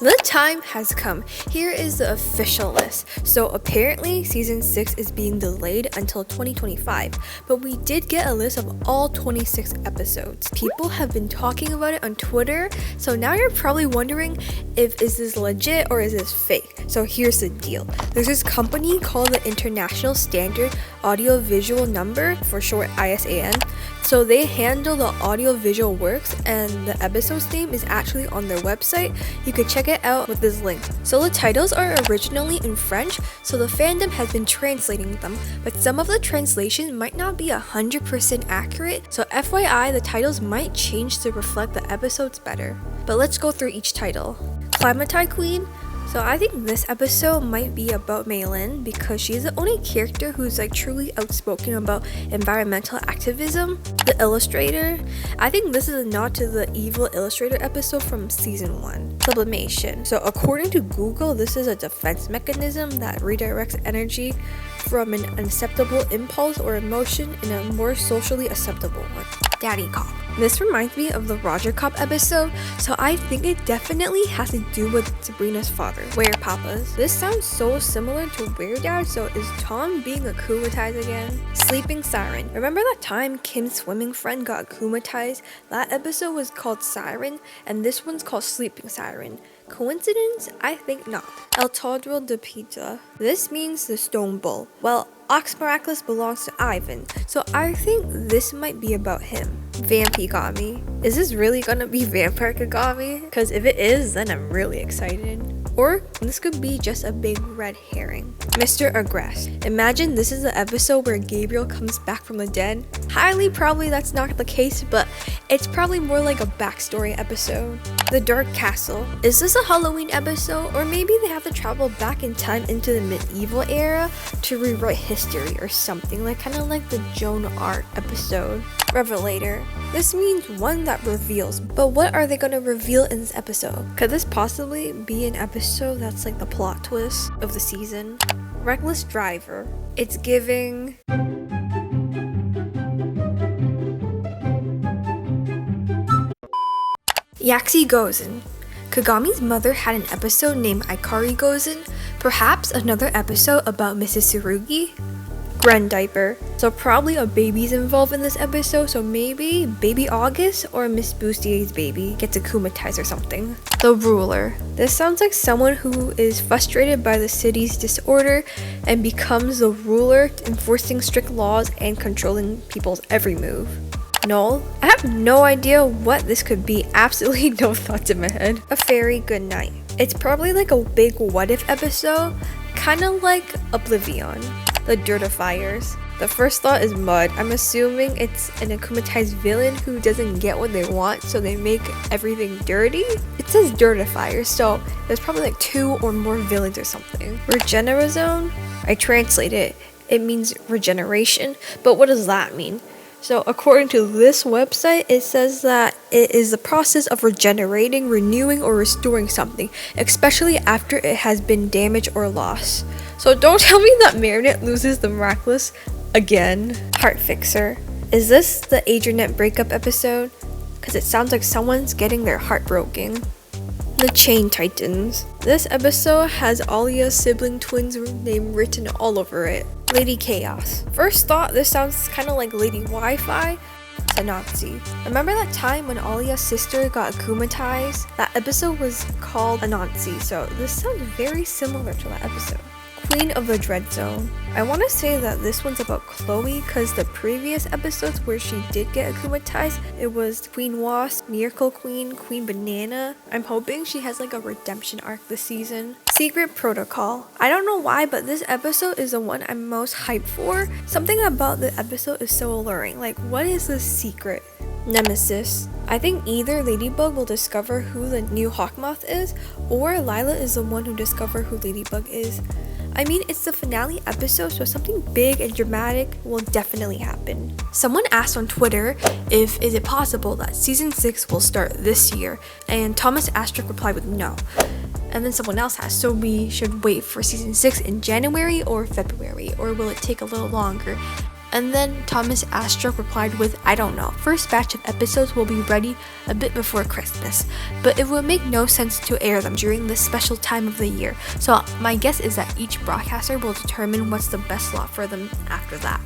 The time has come. Here is the official list. So apparently season 6 is being delayed until 2025, but we did get a list of all 26 episodes. People have been talking about it on Twitter, so now you're probably wondering if is this legit or is this fake. So here's the deal. There's this company called the International Standard Audiovisual Number, for short ISAN. So they handle the audio-visual works, and the episode's name is actually on their website. You can check it out with this link. So the titles are originally in French, so the fandom has been translating them, but some of the translation might not be 100% accurate, so FYI, the titles might change to reflect the episodes better. But let's go through each title. Climati Queen. So I think this episode might be about Maylin because she's the only character who's truly outspoken about environmental activism. The Illustrator. I think this is a nod to the Evil Illustrator episode from season 1. Sublimation. So according to Google, this is a defense mechanism that redirects energy from an unacceptable impulse or emotion in a more socially acceptable one. Daddy Cop. This reminds me of the Roger Cop episode, so I think it definitely has to do with Sabrina's father, Were Papas. This sounds so similar to Were Dad, so is Tom being akumatized again? Sleeping Siren. Remember that time Kim's swimming friend got akumatized? That episode was called Siren, and this one's called Sleeping Siren. Coincidence? I think not. El Todro de Pizza. This means the Stone Bull. Well, Ox Miraculous belongs to Ivan, so I think this might be about him. Vampigami. Is this really gonna be Vampire Kagami? Because if it is, then I'm really excited. Or this could be just a big red herring. Mr. Agreste. Imagine this is the episode where Gabriel comes back from the dead. Highly probably that's not the case, but it's probably more like a backstory episode. The Dark Castle. Is this a Halloween episode? Or maybe they have to travel back in time into the medieval era to rewrite history or something, kind of like the Joan Arc episode. Revelator. This means one that reveals, but what are they going to reveal in this episode? Could this possibly be an episode that's like the plot twist of the season? Reckless Driver. It's giving... Yaxi Gozen. Kagami's mother had an episode named Ikari Gozen, perhaps another episode about Mrs. Tsurugi? Gren Diaper. So probably a baby's involved in this episode, so maybe Baby August or Miss Boustier's baby gets akumatized or something. The Ruler. This sounds like someone who is frustrated by the city's disorder and becomes the ruler, enforcing strict laws and controlling people's every move. Null. I have no idea what this could be, absolutely no thoughts in my head. A Fairy Goodnight. It's probably like a big what if episode, kind of like Oblivion. The Dirtifiers. The first thought is mud. I'm assuming it's an akumatized villain who doesn't get what they want, so they make everything dirty. It says Dirtifiers, so there's probably 2 or more villains or something. Regenerazone. I translate it. It means regeneration, but what does that mean? So according to this website, it says that it is the process of regenerating, renewing, or restoring something, especially after it has been damaged or lost. So don't tell me that Marinette loses the Miraculous again. Heart Fixer. Is this the Adrianette breakup episode? Because it sounds like someone's getting their heart broken. The Chain Titans. This episode has Alia's sibling twins' name written all over it. Lady Chaos. First thought, this sounds kind of like Lady Wi-Fi. Anansi. Remember that time when Alia's sister got akumatized? That episode was called Anansi, so this sounds very similar to that episode. Queen of the Dread Zone. I want to say that this one's about Chloe because the previous episodes where she did get akumatized, it was Queen Wasp, Miracle Queen, Queen Banana. I'm hoping she has a redemption arc this season. Secret Protocol. I don't know why, but this episode is the one I'm most hyped for. Something about the episode is so alluring. What is the secret? Nemesis. I think either Ladybug will discover who the new Hawkmoth is, or Lila is the one who discovers who Ladybug is. I mean, it's the finale episode, so something big and dramatic will definitely happen. Someone asked on Twitter if is it possible that season 6 will start this year, and Thomas Asterisk replied with no. And then someone else asked, so we should wait for season 6 in January or February, or will it take a little longer? And then Thomas Astrock replied with, I don't know. First batch of episodes will be ready a bit before Christmas, but it would make no sense to air them during this special time of the year. So my guess is that each broadcaster will determine what's the best slot for them after that.